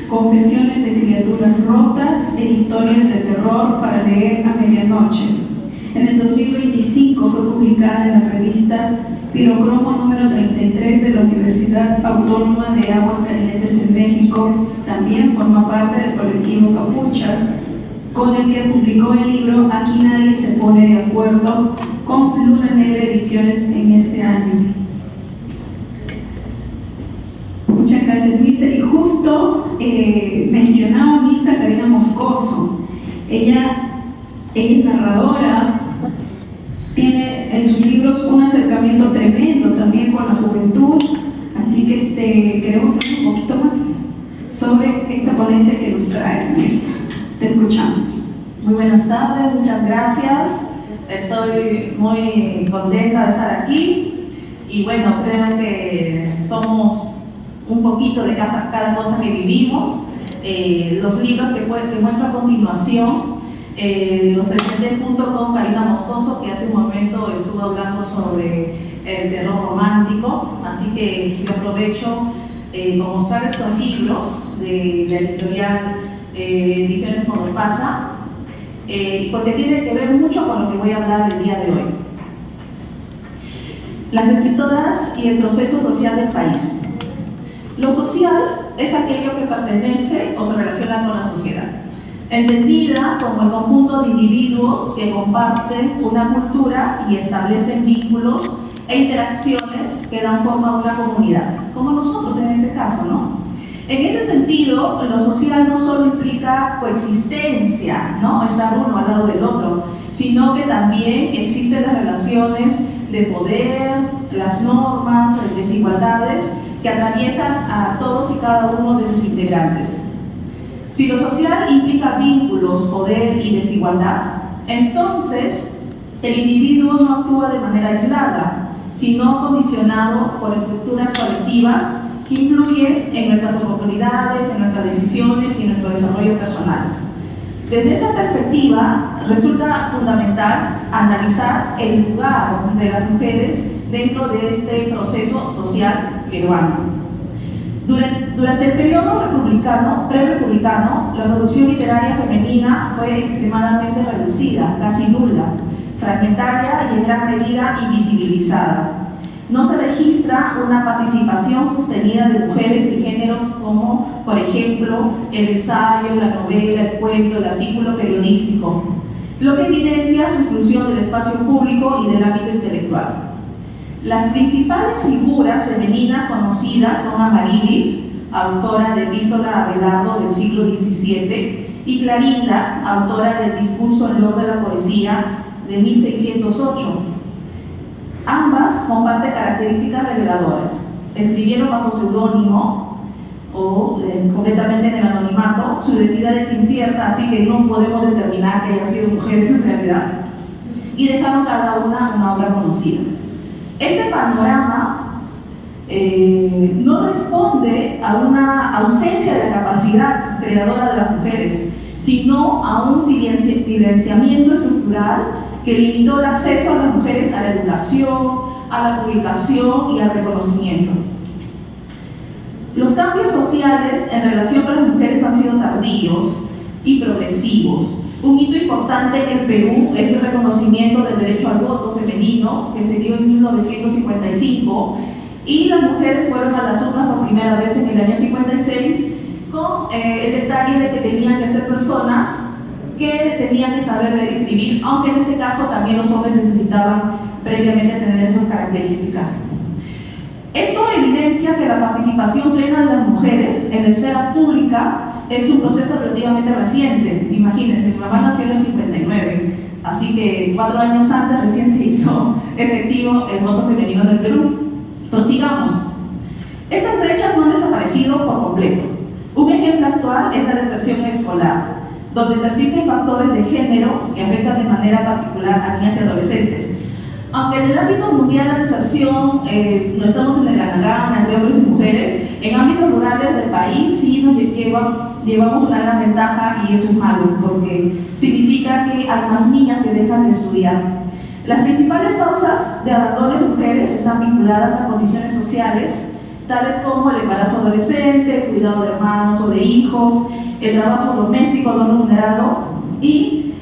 Confesiones de criaturas rotas e historias de terror para leer a medianoche. En el 2025 fue publicada en la revista Pirocromo número 33 de la Universidad Autónoma de Aguascalientes en México. También forma parte del colectivo Capuchas, con el que publicó el libro Aquí nadie se pone de acuerdo, con Luna Negra Ediciones en este año. Muchas gracias, Mirza. Y justo mencionaba Mirza Karina Moscoso. Ella es narradora, tiene en sus libros un acercamiento tremendo también con la juventud, así que queremos saber un poquito más sobre esta ponencia que nos traes, Mirza. Te escuchamos. Muy buenas tardes, muchas gracias. Estoy muy contenta de estar aquí y bueno, creo que somos un poquito de cada cosa que vivimos. Los libros que muestro a continuación los presenté junto con Karina Moscoso, que hace un momento estuvo hablando sobre el terror romántico, así que yo aprovecho para mostrar estos libros de la editorial Ediciones Cuando Pasa, porque tiene que ver mucho con lo que voy a hablar el día de hoy. Las escritoras y el proceso social del país. Lo social es aquello que pertenece o se relaciona con la sociedad, entendida como el conjunto de individuos que comparten una cultura y establecen vínculos e interacciones que dan forma a una comunidad, como nosotros en este caso, ¿no? En ese sentido, lo social no solo implica coexistencia, ¿no? Estar uno al lado del otro, sino que también existen las relaciones de poder, las normas, las desigualdades que atraviesan a todos y cada uno de sus integrantes. Si lo social implica vínculos, poder y desigualdad, entonces el individuo no actúa de manera aislada, sino condicionado por estructuras colectivas que influyen en nuestras oportunidades, en nuestras decisiones y en nuestro desarrollo personal. Desde esa perspectiva, resulta fundamental analizar el lugar de las mujeres dentro de este proceso social peruano. Durante el periodo pre-republicano, la producción literaria femenina fue extremadamente reducida, casi nula, fragmentaria y en gran medida invisibilizada. No se registra una participación sostenida de mujeres y géneros como, por ejemplo, el ensayo, la novela, el cuento, el artículo periodístico, lo que evidencia su exclusión del espacio público y del ámbito intelectual. Las principales figuras femeninas conocidas son Amarilis, autora de Epístola a Abelardo del siglo XVII, y Clarinda, autora del Discurso en Loor de la Poesía de 1608. Ambas comparten características reveladoras. Escribieron bajo seudónimo o completamente en el anonimato. Su identidad es incierta, así que no podemos determinar que hayan sido mujeres en realidad. Y dejaron cada una obra conocida. Este panorama no responde a una ausencia de capacidad creadora de las mujeres, sino a un silenciamiento estructural que limitó el acceso a las mujeres a la educación, a la publicación y al reconocimiento. Los cambios sociales en relación con las mujeres han sido tardíos y progresivos. Un hito importante en el Perú es el reconocimiento del derecho al voto femenino, que se dio en 1955, y las mujeres fueron a las urnas por primera vez en el año 56, con el detalle de que tenían que ser personas que tenían que saber leer y escribir, aunque en este caso también los hombres necesitaban previamente tener esas características. Esto evidencia que la participación plena de las mujeres en la esfera pública es un proceso relativamente reciente. Imagínense, mi mamá nació en el 59, así que 4 años antes recién se hizo efectivo el voto femenino en el Perú. Prosigamos. Estas brechas no han desaparecido por completo. Un ejemplo actual es la deserción escolar, donde persisten factores de género que afectan de manera particular a niñas y adolescentes. Aunque en el ámbito mundial la deserción no estamos en el ganagán entre hombres y mujeres, en ámbitos rurales del país sí nos llevamos una gran ventaja, y eso es malo, porque significa que hay más niñas que dejan de estudiar. Las principales causas de abandono en mujeres están vinculadas a condiciones sociales tales como el embarazo adolescente, el cuidado de hermanos o de hijos, el trabajo doméstico no remunerado y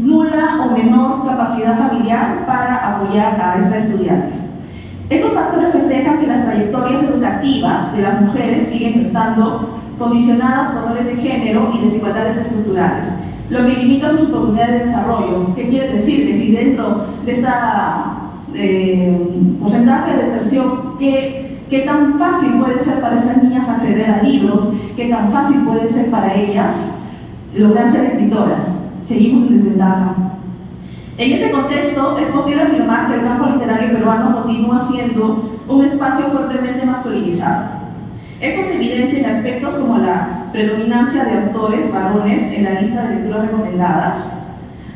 nula o menor capacidad familiar para apoyar a esta estudiante. Estos factores reflejan que las trayectorias educativas de las mujeres siguen estando condicionadas por roles de género y desigualdades estructurales, lo que limita sus oportunidades de desarrollo. ¿Qué quiere decir? Que si dentro de esta porcentaje de deserción, ¿qué tan fácil puede ser para estas niñas acceder a libros? ¿Qué tan fácil puede ser para ellas lograr ser escritoras? Seguimos en desventaja. En ese contexto, es posible afirmar que el campo literario peruano continúa siendo un espacio fuertemente masculinizado. Esto se evidencia en aspectos como la predominancia de autores varones en la lista de lecturas recomendadas,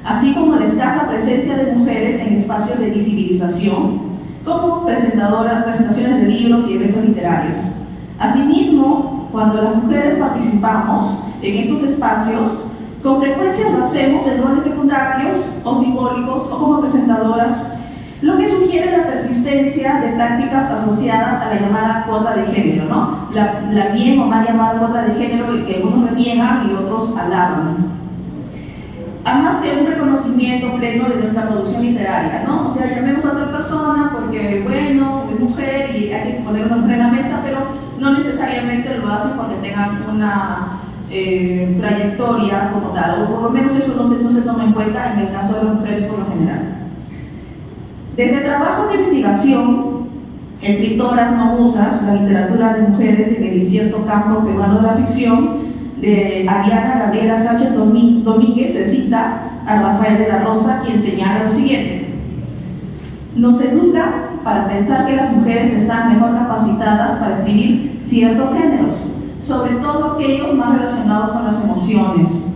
así como la escasa presencia de mujeres en espacios de visibilización, como presentaciones de libros y eventos literarios. Asimismo, cuando las mujeres participamos en estos espacios, con frecuencia lo hacemos en roles secundarios o simbólicos o como presentadoras, lo que sugiere la persistencia de prácticas asociadas a la llamada cuota de género, ¿no? La bien o mal llamada cuota de género que unos reniegan y otros alaban. Además que un reconocimiento pleno de nuestra producción literaria, ¿no? O sea, llamemos a otra persona porque, bueno, es mujer y hay que poner una mujer en la mesa, pero no necesariamente lo hacen porque tengan una trayectoria como tal, o por lo menos eso no se toma en cuenta en el caso de las mujeres por lo general. Desde trabajos de investigación, escritoras no musas, la literatura de mujeres en el incierto campo peruano de la ficción, de Ariana Gabriela Sánchez Domínguez, se cita a Rafael de la Rosa, quien señala lo siguiente: nos educa para pensar que las mujeres están mejor capacitadas para escribir ciertos géneros, sobre todo aquellos más relacionados con las emociones,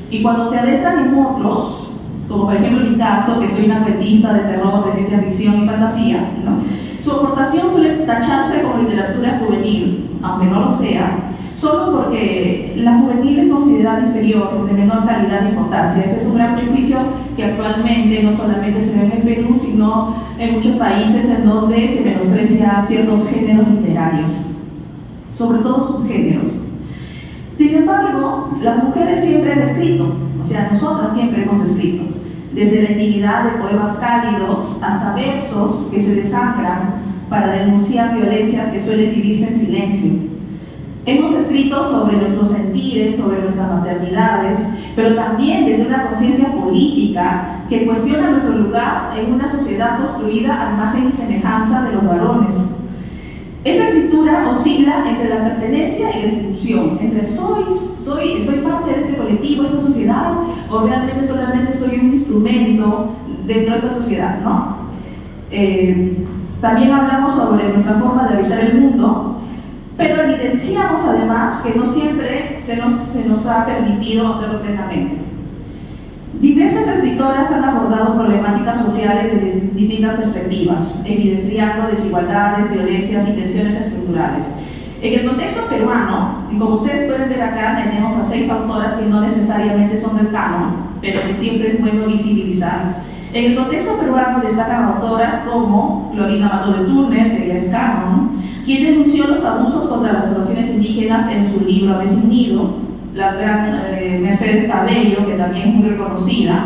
y cuando se adentran en otros, como por ejemplo en mi caso, que soy una cuentista de terror, de ciencia ficción y fantasía, ¿no?, su aportación suele tacharse como literatura juvenil, aunque no lo sea, solo porque la juvenil es considerada inferior, de menor calidad e importancia. Ese es un gran prejuicio que actualmente no solamente se ve en el Perú, sino en muchos países en donde se menosprecia ciertos géneros literarios, sobre todo subgéneros. Sin embargo, las mujeres siempre han escrito, o sea, nosotras siempre hemos escrito, desde la intimidad de poemas cálidos hasta versos que se desangran para denunciar violencias que suelen vivirse en silencio. Hemos escrito sobre nuestros sentires, sobre nuestras maternidades, pero también desde una conciencia política que cuestiona nuestro lugar en una sociedad construida a imagen y semejanza de los varones. Esta escritura oscila entre la pertenencia y la exclusión, entre soy parte de este colectivo, de esta sociedad, o realmente solamente soy un instrumento dentro de esta sociedad, ¿no? También hablamos sobre nuestra forma de habitar el mundo, pero evidenciamos además que no siempre se nos ha permitido hacerlo plenamente. Diversas escritoras han abordado problemáticas sociales desde distintas perspectivas, evidenciando desigualdades, violencias y tensiones estructurales. En el contexto peruano, y como ustedes pueden ver acá, tenemos a 6 autoras que no necesariamente son del canon, pero que siempre es bueno visibilizar. En el contexto peruano destacan autoras como Clorinda Mato de Turner, que ya es canon, quien denunció los abusos contra las poblaciones indígenas en su libro Ave sin Nido, la gran Mercedes Cabello, que también es muy reconocida,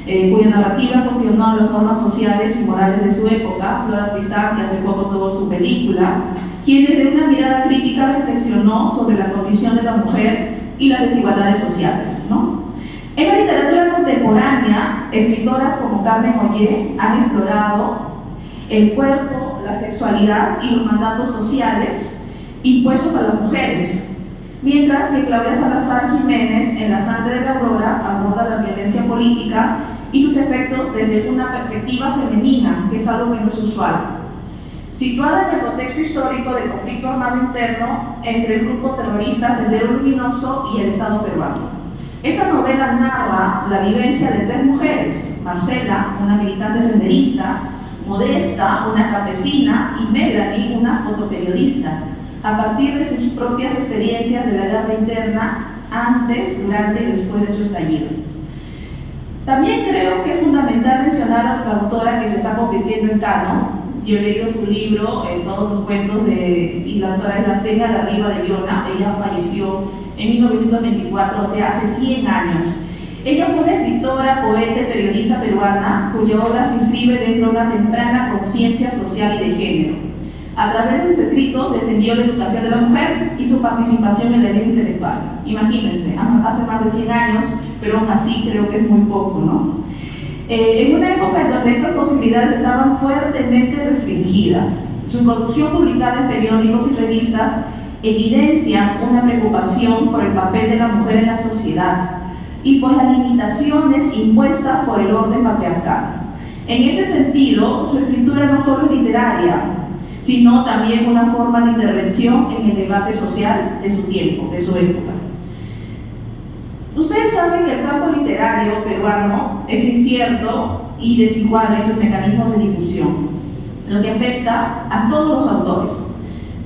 cuya narrativa cuestionó las normas sociales y morales de su época, Flora Tristán, que hace poco tuvo su película, quien desde una mirada crítica reflexionó sobre la condición de la mujer y las desigualdades sociales, ¿no? En la literatura contemporánea, escritoras como Carmen Ollé han explorado el cuerpo, la sexualidad y los mandatos sociales impuestos a las mujeres, mientras que Claudia Salazar Jiménez, en La Sangre de la Aurora, aborda la violencia política y sus efectos desde una perspectiva femenina, que es algo que no es usual. Situada en el contexto histórico del conflicto armado interno entre el grupo terrorista Sendero Luminoso y el Estado peruano. Esta novela narra la vivencia de 3 mujeres: Marcela, una militante senderista; Modesta, una campesina; y Melanie, una fotoperiodista, a partir de sus propias experiencias de la guerra interna antes, durante y después de su estallido. También creo que es fundamental mencionar a otra autora que se está convirtiendo en canon, Yo he leído su libro, todos los cuentos y la autora es la Stella de Arriba de Iona. Ella falleció en 1924, o sea, hace 100 años. Ella fue una escritora, poeta y periodista peruana cuya obra se inscribe dentro de una temprana conciencia social y de género. A través de sus escritos defendió la educación de la mujer y su participación en la vida intelectual. Imagínense, hace más de 100 años, pero aún así creo que es muy poco, ¿no? En una época en donde estas posibilidades estaban fuertemente restringidas, su producción publicada en periódicos y revistas evidencia una preocupación por el papel de la mujer en la sociedad y por las limitaciones impuestas por el orden patriarcal. En ese sentido, su escritura no solo es literaria, sino también una forma de intervención en el debate social de su tiempo, de su época. Ustedes saben que el campo literario peruano es incierto y desigual en sus mecanismos de difusión, lo que afecta a todos los autores,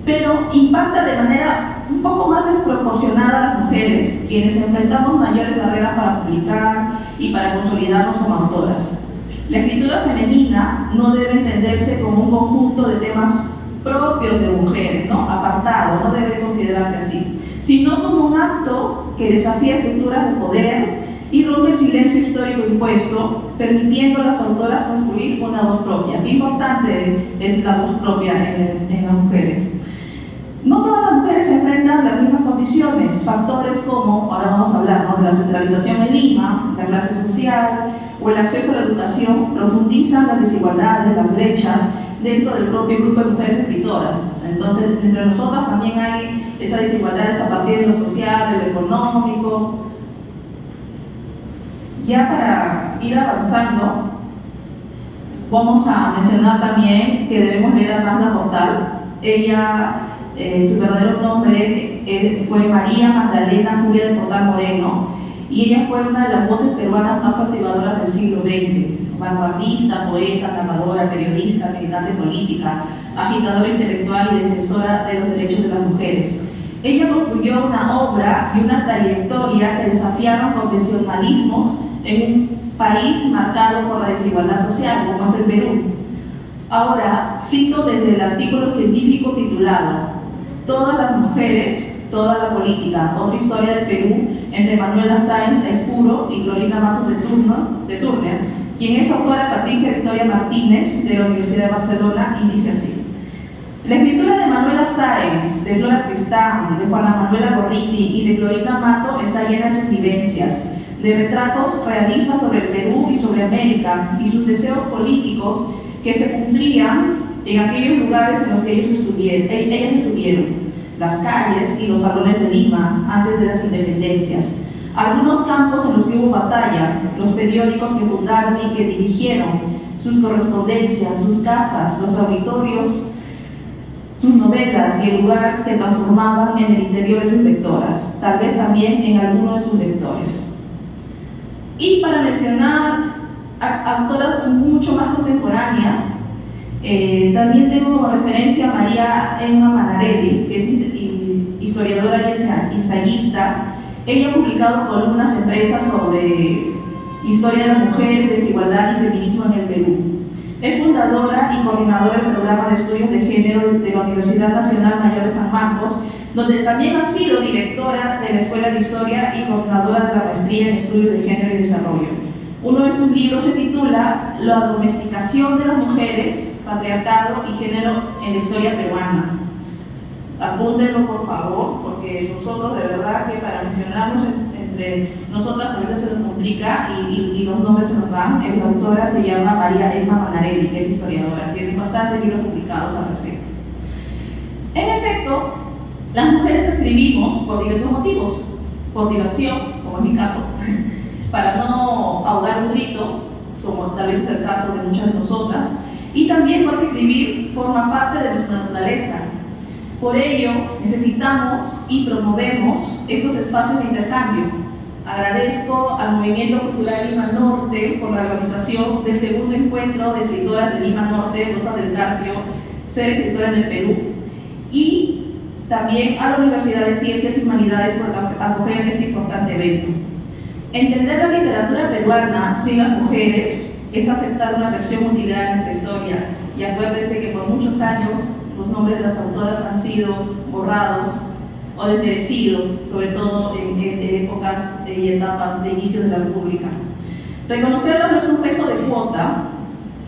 pero impacta de manera un poco más desproporcionada a las mujeres, quienes enfrentamos mayores barreras para publicar y para consolidarnos como autoras. La escritura femenina no debe entenderse como un conjunto de temas propios de mujeres, ¿no? Apartado, no debe considerarse así, sino como un acto que desafía estructuras de poder y rompe el silencio histórico impuesto, permitiendo a las autoras construir una voz propia. Qué importante es la voz propia en las mujeres. No todas las mujeres se enfrentan a las mismas condiciones. Factores como, ahora vamos a hablar, ¿no?, de la centralización en Lima, la clase social o el acceso a la educación, profundizan las desigualdades, las brechas dentro del propio grupo de mujeres escritoras. Entonces, entre nosotras también hay esas desigualdades a partir de lo social, de lo económico. Ya para ir avanzando, vamos a mencionar también que debemos leer a Magda Portal. Ella, su verdadero nombre fue María Magdalena Julia de Portal Moreno, y ella fue una de las voces peruanas más cautivadoras del siglo XX. Vanguardista, poeta, narradora, periodista, militante política, agitadora intelectual y defensora de los derechos de las mujeres. Ella construyó una obra y una trayectoria que desafiaron convencionalismos en un país marcado por la desigualdad social, como es el Perú. Ahora, cito desde el artículo científico titulado "Todas las mujeres, toda la política, otra historia del Perú", entre Manuela Sáenz Espuro y Clorinda Matos de Turner, quien es autora Patricia Victoria Martínez de la Universidad de Barcelona, y dice así: la escritura de Manuela Sáenz, de Flora Tristán, de Juana Manuela Gorriti y de Clorinda Mato está llena de sus vivencias, de retratos realistas sobre el Perú y sobre América y sus deseos políticos que se cumplían en aquellos lugares en los que ellas estuvieron, las calles y los salones de Lima antes de las independencias, algunos campos en los que hubo batalla, los periódicos que fundaron y que dirigieron, sus correspondencias, sus casas, los auditorios, sus novelas y el lugar que transformaban en el interior de sus lectoras, tal vez también en alguno de sus lectores. Y para mencionar autoras mucho más contemporáneas, también tengo como referencia a María Emma Manarelli, que es historiadora y ensayista. Ella ha publicado columnas impresas sobre historia de la mujer, desigualdad y feminismo en el Perú. Es fundadora y coordinadora del programa de estudios de género de la Universidad Nacional Mayor de San Marcos, donde también ha sido directora de la Escuela de Historia y coordinadora de la maestría en estudios de género y desarrollo. Uno de sus libros se titula La domesticación de las mujeres, patriarcado y género en la historia peruana. Apúntenlo, por favor, porque nosotros de verdad que para mencionarnos entre nosotras a veces se nos complica y los nombres se nos van. La autora se llama María Emma Manarelli, que es historiadora, tiene bastantes libros publicados al respecto. En efecto, las mujeres escribimos por diversos motivos: por diversión, como en mi caso, para no ahogar un grito, como tal vez es el caso de muchas de nosotras, y también porque escribir forma parte de nuestra naturaleza. Por ello, necesitamos y promovemos estos espacios de intercambio. Agradezco al Movimiento Cultural Lima Norte por la organización del segundo encuentro de escritoras de Lima Norte, Rosa del Carpio, Ser escritora en el Perú, y también a la Universidad de Ciencias y Humanidades por acoger este importante evento. Entender la literatura peruana sin las mujeres es aceptar una versión mutilada de nuestra historia, y acuérdense que por muchos años los nombres de las autoras han sido borrados o desmerecidos, sobre todo en épocas y etapas de inicio de la República. Reconocerlas no es un gesto de cuota,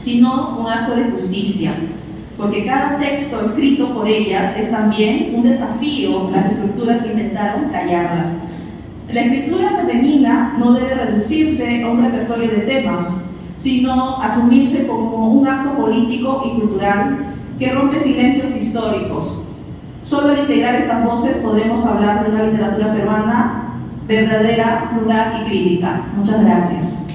sino un acto de justicia, porque cada texto escrito por ellas es también un desafío a las estructuras que intentaron callarlas. La escritura femenina no debe reducirse a un repertorio de temas, sino asumirse como un acto político y cultural que rompe silencios históricos. Solo al integrar estas voces podremos hablar de una literatura peruana verdadera, plural y crítica. Muchas gracias.